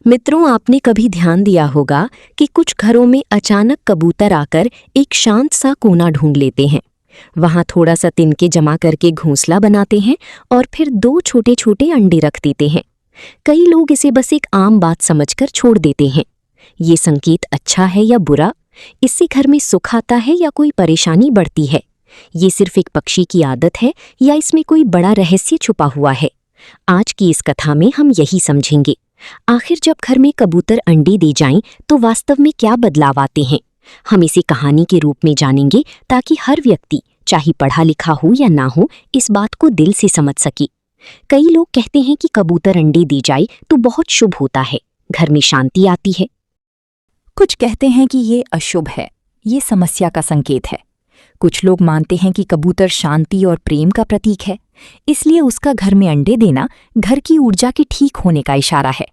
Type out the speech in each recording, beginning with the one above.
मित्रों, आपने कभी ध्यान दिया होगा कि कुछ घरों में अचानक कबूतर आकर एक शांत सा कोना ढूंढ लेते हैं। वहां थोड़ा सा तिनके जमा करके घोंसला बनाते हैं और फिर दो छोटे छोटे अंडे रख देते हैं। कई लोग इसे बस एक आम बात समझकर छोड़ देते हैं। ये संकेत अच्छा है या बुरा? इससे घर में सुख आता है या कोई परेशानी बढ़ती है? ये सिर्फ एक पक्षी की आदत है या इसमें कोई बड़ा रहस्य छुपा हुआ है? आज की इस कथा में हम यही समझेंगे। आखिर जब घर में कबूतर अंडे दे जाएं तो वास्तव में क्या बदलाव आते हैं? हम इसे कहानी के रूप में जानेंगे ताकि हर व्यक्ति, चाहे पढ़ा लिखा हो या ना हो, इस बात को दिल से समझ सके। कई लोग कहते हैं कि कबूतर अंडे दे जाए तो बहुत शुभ होता है, घर में शांति आती है। कुछ कहते हैं कि ये अशुभ है, ये समस्या का संकेत है। कुछ लोग मानते हैं कि कबूतर शांति और प्रेम का प्रतीक है, इसलिए उसका घर में अंडे देना घर की ऊर्जा के ठीक होने का इशारा है।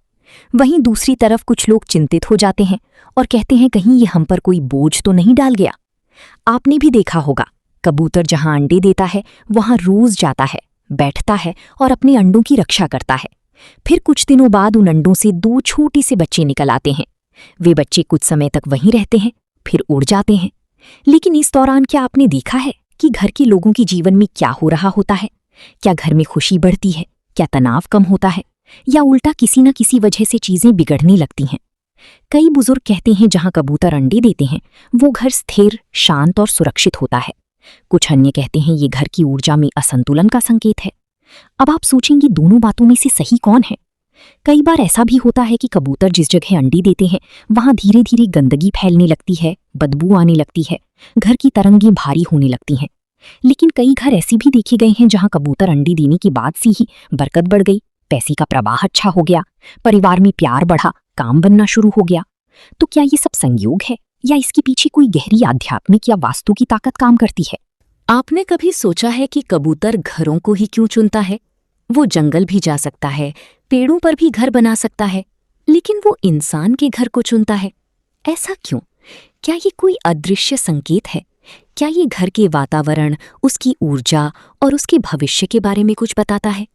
वहीं दूसरी तरफ कुछ लोग चिंतित हो जाते हैं और कहते हैं कहीं ये हम पर कोई बोझ तो नहीं डाल गया। आपने भी देखा होगा, कबूतर जहां अंडे देता है वहां रोज जाता है, बैठता है और अपने अंडों की रक्षा करता है। फिर कुछ दिनों बाद उन अंडों से दो छोटे से बच्चे निकल आते हैं। वे बच्चे कुछ समय तक वहीं रहते हैं, फिर उड़ जाते हैं। लेकिन इस दौरान क्या आपने देखा है कि घर के लोगों के जीवन में क्या हो रहा होता है? क्या घर में खुशी बढ़ती है? क्या तनाव कम होता है? या उल्टा किसी न किसी वजह से चीजें बिगड़ने लगती हैं? कई बुजुर्ग कहते हैं जहां कबूतर अंडे देते हैं वो घर स्थिर, शांत और सुरक्षित होता है। कुछ अन्य कहते हैं ये घर की ऊर्जा में असंतुलन का संकेत है। अब आप सोचेंगे दोनों बातों में से सही कौन है? कई बार ऐसा भी होता है कि कबूतर जिस जगह अंडे देते हैं वहां धीरे धीरे गंदगी फैलने लगती है, बदबू आने लगती है, घर की तरंगें भारी होने लगती हैं। लेकिन कई घर ऐसे भी देखे गए हैं जहां कबूतर अंडे देने के बाद से ही बरकत बढ़ गई, पैसे का प्रवाह अच्छा हो गया, परिवार में प्यार बढ़ा, काम बनना शुरू हो गया। तो क्या ये सब संयोग है या इसके पीछे कोई गहरी आध्यात्मिक या वास्तु की ताकत काम करती है? आपने कभी सोचा है कि कबूतर घरों को ही क्यों चुनता है? वो जंगल भी जा सकता है, पेड़ों पर भी घर बना सकता है, लेकिन वो इंसान के घर को चुनता है। ऐसा क्यों? क्या ये कोई अदृश्य संकेत है? क्या ये घर के वातावरण, उसकी ऊर्जा और उसके भविष्य के बारे में कुछ बताता है?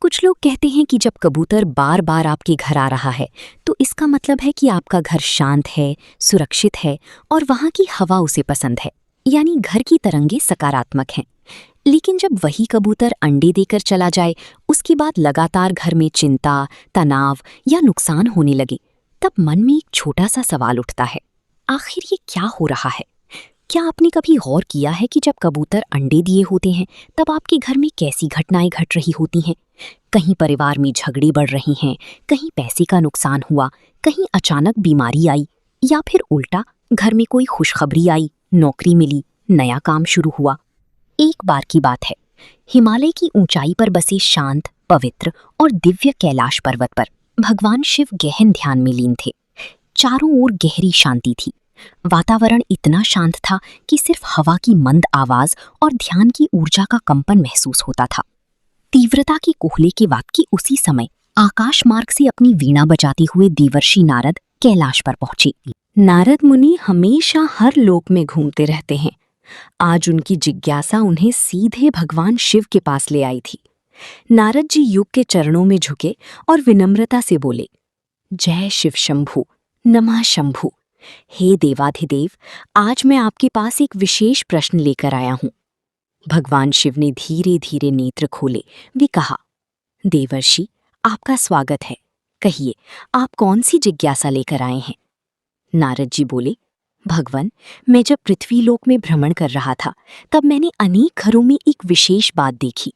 कुछ लोग कहते हैं कि जब कबूतर बार बार आपके घर आ रहा है तो इसका मतलब है कि आपका घर शांत है, सुरक्षित है और वहां की हवा उसे पसंद है, यानी घर की तरंगे सकारात्मक हैं। लेकिन जब वही कबूतर अंडे देकर चला जाए, उसके बाद लगातार घर में चिंता, तनाव या नुकसान होने लगे, तब मन में एक छोटा सा सवाल उठता है, आखिर ये क्या हो रहा है? क्या आपने कभी गौर किया है कि जब कबूतर अंडे दिए होते हैं तब आपके घर में कैसी घटनाएं घट रही होती हैं? कहीं परिवार में झगड़े बढ़ रहे हैं, कहीं पैसे का नुकसान हुआ, कहीं अचानक बीमारी आई, या फिर उल्टा घर में कोई खुशखबरी आई, नौकरी मिली, नया काम शुरू हुआ। एक बार की बात है, हिमालय की ऊंचाई पर बसे शांत, पवित्र और दिव्य कैलाश पर्वत पर भगवान शिव गहन ध्यान में लीन थे। चारों ओर गहरी शांति थी। वातावरण इतना शांत था कि सिर्फ हवा की मंद आवाज और ध्यान की ऊर्जा का कंपन महसूस होता था। तीव्रता के कोहले के बाद की उसी समय आकाश मार्ग से अपनी वीणा बजाते हुए देवर्षि नारद कैलाश पर पहुंचे। नारद मुनि हमेशा हर लोक में घूमते रहते हैं। आज उनकी जिज्ञासा उन्हें सीधे भगवान शिव के पास ले आई थी। नारद जी युग के चरणों में झुके और विनम्रता से बोले, जय शिव शंभु, नमः शंभु। हे देवाधिदेव, आज मैं आपके पास एक विशेष प्रश्न लेकर आया हूं। भगवान शिव ने धीरे धीरे नेत्र खोले। वे कहा, देवर्षि, आपका स्वागत है। कहिए, आप कौन सी जिज्ञासा लेकर आए हैं? नारद जी बोले, भगवान, मैं जब पृथ्वीलोक में भ्रमण कर रहा था तब मैंने अनेक घरों में एक विशेष बात देखी।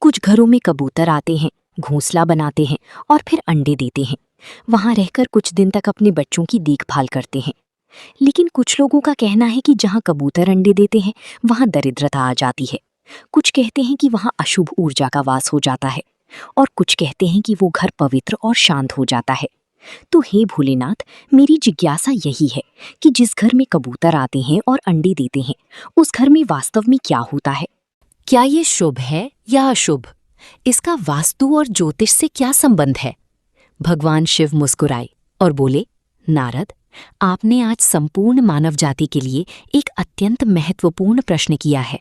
कुछ घरों में कबूतर आते हैं, घोंसला बनाते हैं और फिर अंडे देते हैं। वहां रहकर कुछ दिन तक अपने बच्चों की देखभाल करते हैं। लेकिन कुछ लोगों का कहना है कि जहां कबूतर अंडे देते हैं वहां दरिद्रता आ जाती है। कुछ कहते हैं कि वहां अशुभ ऊर्जा का वास हो जाता है और कुछ कहते हैं कि वो घर पवित्र और शांत हो जाता है। तो हे भोलेनाथ, मेरी जिज्ञासा यही है कि जिस घर में कबूतर आते हैं और अंडे देते हैं उस घर में वास्तव में क्या होता है? क्या ये शुभ है या अशुभ? इसका वास्तु और ज्योतिष से क्या संबंध है? भगवान शिव मुस्कुराए और बोले, नारद, आपने आज संपूर्ण मानव जाति के लिए एक अत्यंत महत्वपूर्ण प्रश्न किया है।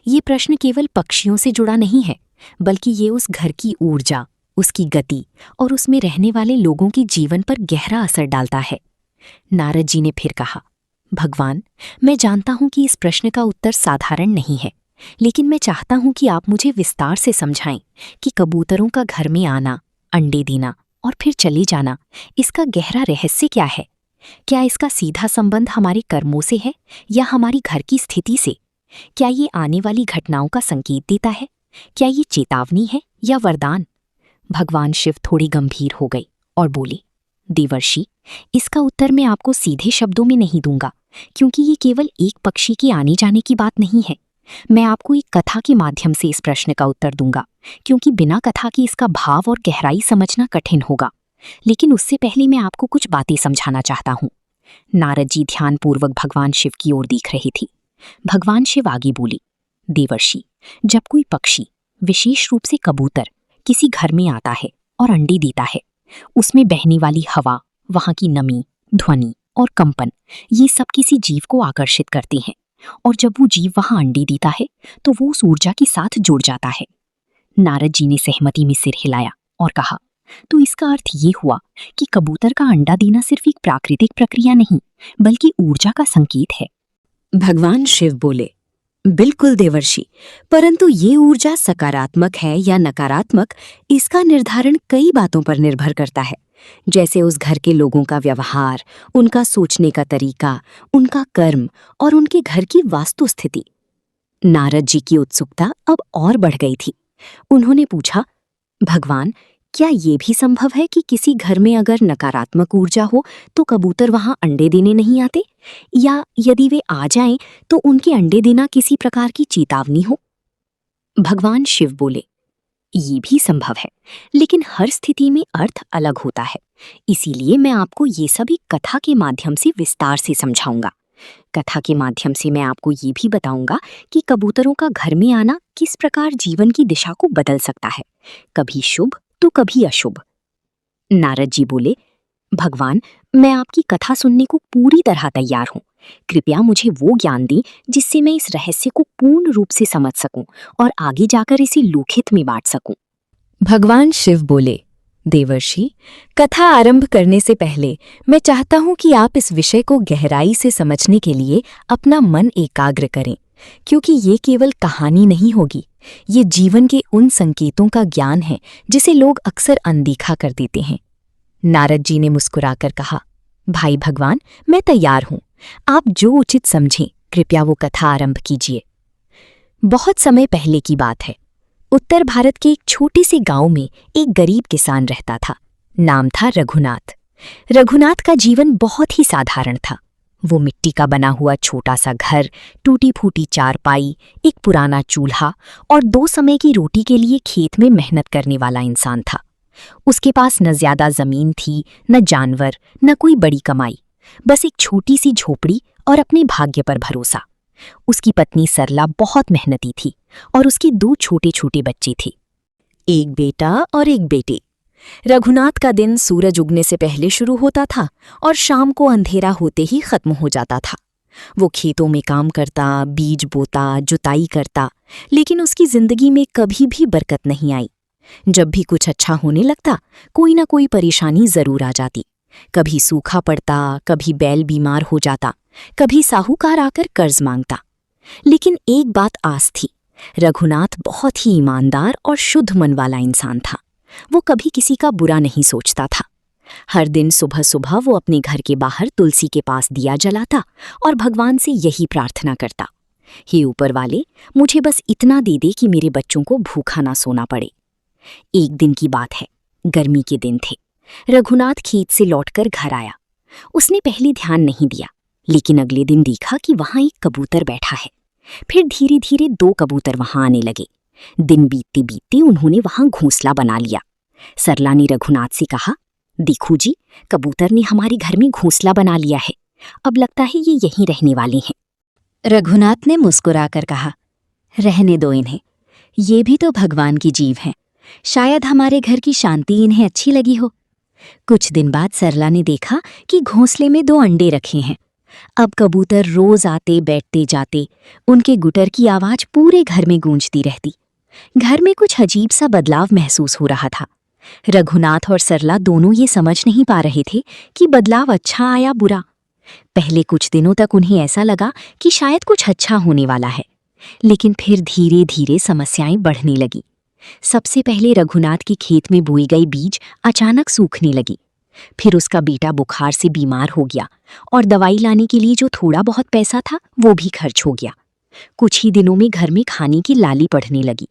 ये प्रश्न केवल पक्षियों से जुड़ा नहीं है, बल्कि ये उस घर की ऊर्जा, उसकी गति और उसमें रहने वाले लोगों के जीवन पर गहरा असर डालता है। नारद जी ने फिर कहा, भगवान, मैं जानता हूं कि इस प्रश्न का उत्तर साधारण नहीं है, लेकिन मैं चाहता हूं कि आप मुझे विस्तार से समझाएं कि कबूतरों का घर में आना, अंडे देना और फिर चले जाना, इसका गहरा रहस्य क्या है? क्या इसका सीधा संबंध हमारे कर्मों से है या हमारी घर की स्थिति से? क्या ये आने वाली घटनाओं का संकेत देता है? क्या ये चेतावनी है या वरदान? भगवान शिव थोड़ी गंभीर हो गई और बोले, देवर्षि, इसका उत्तर मैं आपको सीधे शब्दों में नहीं दूंगा, क्योंकि ये केवल एक पक्षी के आने जाने की बात नहीं है। मैं आपको एक कथा के माध्यम से इस प्रश्न का उत्तर दूंगा, क्योंकि बिना कथा के इसका भाव और गहराई समझना कठिन होगा। लेकिन उससे पहले मैं आपको कुछ बातें समझाना चाहता हूँ। नारद जी ध्यानपूर्वक भगवान शिव की ओर देख रहे थे। भगवान शिव आगे बोले, देवर्षि, जब कोई पक्षी, विशेष रूप से कबूतर, किसी घर में आता है और अंडे देता है, उसमें बहने वाली हवा, वहां की नमी, ध्वनि और कंपन, ये सब किसी जीव को आकर्षित करते हैं, और जब वो जीव वहां अंडे देता है तो वो उस ऊर्जा के साथ जुड़ जाता है। नारद जी ने सहमति में सिर हिलाया और कहा, तो इसका अर्थ ये हुआ कि कबूतर का अंडा देना सिर्फ एक प्राकृतिक प्रक्रिया नहीं, बल्कि ऊर्जा का संकेत है। भगवान शिव बोले, बिल्कुल देवर्षि, परंतु ये ऊर्जा सकारात्मक है या नकारात्मक, इसका निर्धारण कई बातों पर निर्भर करता है, जैसे उस घर के लोगों का व्यवहार, उनका सोचने का तरीका, उनका कर्म और उनके घर की वास्तु स्थिति। नारद जी की उत्सुकता अब और बढ़ गई थी। उन्होंने पूछा, भगवान, क्या ये भी संभव है कि किसी घर में अगर नकारात्मक ऊर्जा हो तो कबूतर वहां अंडे देने नहीं आते, या यदि वे आ जाएं तो उनके अंडे देना किसी प्रकार की चेतावनी हो? भगवान शिव बोले, ये भी संभव है, लेकिन हर स्थिति में अर्थ अलग होता है। इसीलिए मैं आपको ये सभी कथा के माध्यम से विस्तार से समझाऊंगा। कथा के माध्यम से मैं आपको ये भी बताऊंगा कि कबूतरों का घर में आना किस प्रकार जीवन की दिशा को बदल सकता है, कभी शुभ तो कभी अशुभ। नारद जी बोले, भगवान, मैं आपकी कथा सुनने को पूरी तरह तैयार हूँ। कृपया मुझे वो ज्ञान दें जिससे मैं इस रहस्य को पूर्ण रूप से समझ सकूं और आगे जाकर इसे लोकहित में बांट सकूं। भगवान शिव बोले, देवर्षि, कथा आरंभ करने से पहले मैं चाहता हूं कि आप इस विषय को गहराई से समझने के लिए अपना मन एकाग्र करें, क्योंकि ये केवल कहानी नहीं होगी, ये जीवन के उन संकेतों का ज्ञान है जिसे लोग अक्सर अनदेखा कर देते हैं। नारद जी ने मुस्कुराकर कहा, भाई भगवान, मैं तैयार हूं, आप जो उचित समझें, कृपया वो कथा आरंभ कीजिए। बहुत समय पहले की बात है। उत्तर भारत के एक छोटे से गांव में एक गरीब किसान रहता था। नाम था रघुनाथ। रघुनाथ का जीवन बहुत ही साधारण था। वो मिट्टी का बना हुआ छोटा सा घर, टूटी फूटी चारपाई, एक पुराना चूल्हा और 2 समय की रोटी के लिए खेत में मेहनत करने वाला इंसान था। उसके पास न ज्यादा जमीन थी, न जानवर, न कोई बड़ी कमाई, बस एक छोटी सी झोपड़ी और अपने भाग्य पर भरोसा। उसकी पत्नी सरला बहुत मेहनती थी और उसके 2 छोटे छोटे बच्चे थे, एक बेटा और एक बेटी। रघुनाथ का दिन सूरज उगने से पहले शुरू होता था और शाम को अंधेरा होते ही खत्म हो जाता था। वो खेतों में काम करता, बीज बोता, जुताई करता, लेकिन उसकी जिंदगी में कभी भी बरकत नहीं आई। जब भी कुछ अच्छा होने लगता, कोई ना कोई परेशानी जरूर आ जाती। कभी सूखा पड़ता, कभी बैल बीमार हो जाता, कभी साहूकार आकर कर्ज मांगता। लेकिन एक बात आस थी, रघुनाथ बहुत ही ईमानदार और शुद्ध मन वाला इंसान था। वो कभी किसी का बुरा नहीं सोचता था। हर दिन सुबह सुबह वो अपने घर के बाहर तुलसी के पास दिया जलाता और भगवान से यही प्रार्थना करता, हे ऊपर वाले, मुझे बस इतना दे दे कि मेरे बच्चों को भूखा ना सोना पड़े। एक दिन की बात है, गर्मी के दिन थे। रघुनाथ खेत से लौटकर घर आया। उसने पहले ध्यान नहीं दिया, लेकिन अगले दिन देखा कि वहां एक कबूतर बैठा है। फिर धीरे धीरे 2 कबूतर वहां आने लगे। दिन बीतते बीतते उन्होंने वहां घोंसला बना लिया। सरला ने रघुनाथ से कहा, देखो जी, कबूतर ने हमारे घर में घोंसला बना लिया है। अब लगता है ये यहीं रहने वाले हैं। रघुनाथ ने मुस्कुराकर कहा, रहने दो इन्हें, ये भी तो भगवान की जीव हैं। शायद हमारे घर की शांति इन्हें अच्छी लगी हो। कुछ दिन बाद सरला ने देखा कि घोंसले में 2 अंडे रखे हैं। अब कबूतर रोज आते बैठते जाते, उनके गुटर की आवाज पूरे घर में गूंजती रहती। घर में कुछ अजीब सा बदलाव महसूस हो रहा था। रघुनाथ और सरला दोनों ये समझ नहीं पा रहे थे कि बदलाव अच्छा आया बुरा। पहले कुछ दिनों तक उन्हें ऐसा लगा कि शायद कुछ अच्छा होने वाला है, लेकिन फिर धीरे धीरे समस्याएं बढ़ने लगी। सबसे पहले रघुनाथ की खेत में बोई गई बीज अचानक सूखने लगी। फिर उसका बेटा बुखार से बीमार हो गया और दवाई लाने के लिए जो थोड़ा बहुत पैसा था वो भी खर्च हो गया। कुछ ही दिनों में घर में खाने की लाली पड़ने लगी।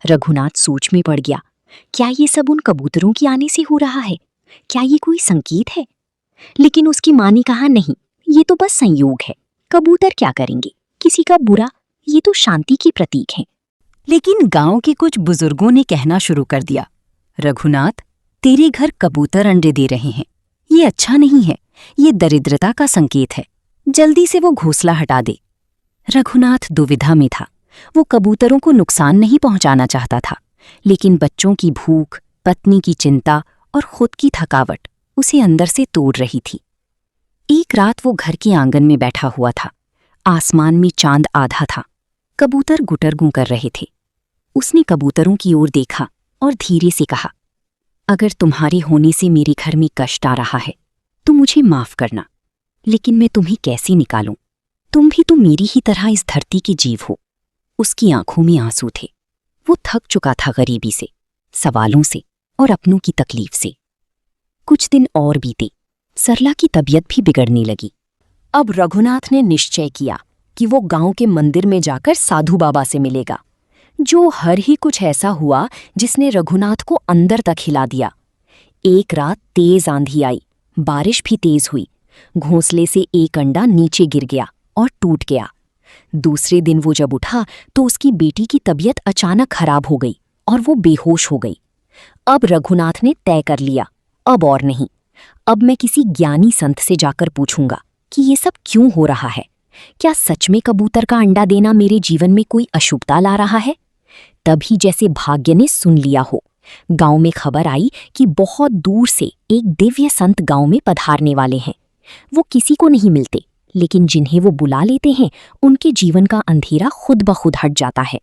रघुनाथ सोच में पड़ गया, क्या ये सब उन कबूतरों की आने से हो रहा है? क्या ये कोई संकेत है? लेकिन उसकी माँ ने कहा, नहीं, ये तो बस संयोग है। कबूतर क्या करेंगे, किसी का बुरा, ये तो शांति के प्रतीक हैं। लेकिन गांव के कुछ बुजुर्गों ने कहना शुरू कर दिया, रघुनाथ, तेरे घर कबूतर अंडे दे रहे हैं, ये अच्छा नहीं है, ये दरिद्रता का संकेत है, जल्दी से वो घोंसला हटा दे। रघुनाथ दुविधा में था। वो कबूतरों को नुकसान नहीं पहुंचाना चाहता था, लेकिन बच्चों की भूख, पत्नी की चिंता और खुद की थकावट उसे अंदर से तोड़ रही थी। एक रात वो घर के आंगन में बैठा हुआ था। आसमान में चांद आधा था। कबूतर गुटरगूं कर रहे थे। उसने कबूतरों की ओर देखा और धीरे से कहा, अगर तुम्हारे होने से मेरे घर में कष्ट आ रहा है तो मुझे माफ करना, लेकिन मैं तुम्हें कैसे निकालूं? तुम भी तो मेरी ही तरह इस धरती के जीव हो। उसकी आंखों में आंसू थे। वो थक चुका था गरीबी से, सवालों से और अपनों की तकलीफ से। कुछ दिन और बीते। सरला की तबीयत भी बिगड़ने लगी। अब रघुनाथ ने निश्चय किया कि वो गांव के मंदिर में जाकर साधु बाबा से मिलेगा। जो हर ही कुछ ऐसा हुआ जिसने रघुनाथ को अंदर तक हिला दिया। एक रात तेज आंधी आई, बारिश भी तेज हुई। घोंसले से एक अंडा नीचे गिर गया और टूट गया। दूसरे दिन वो जब उठा तो उसकी बेटी की तबीयत अचानक खराब हो गई और वो बेहोश हो गई। अब रघुनाथ ने तय कर लिया, अब और नहीं। अब मैं किसी ज्ञानी संत से जाकर पूछूंगा कि ये सब क्यों हो रहा है। क्या सच में कबूतर का अंडा देना मेरे जीवन में कोई अशुभता ला रहा है? तभी जैसे भाग्य ने सुन लिया हो, गांव में खबर आई कि बहुत दूर से एक दिव्य संत गांव में पधारने वाले हैं। वो किसी को नहीं मिलते, लेकिन जिन्हें वो बुला लेते हैं उनके जीवन का अंधेरा खुद ब खुद हट जाता है।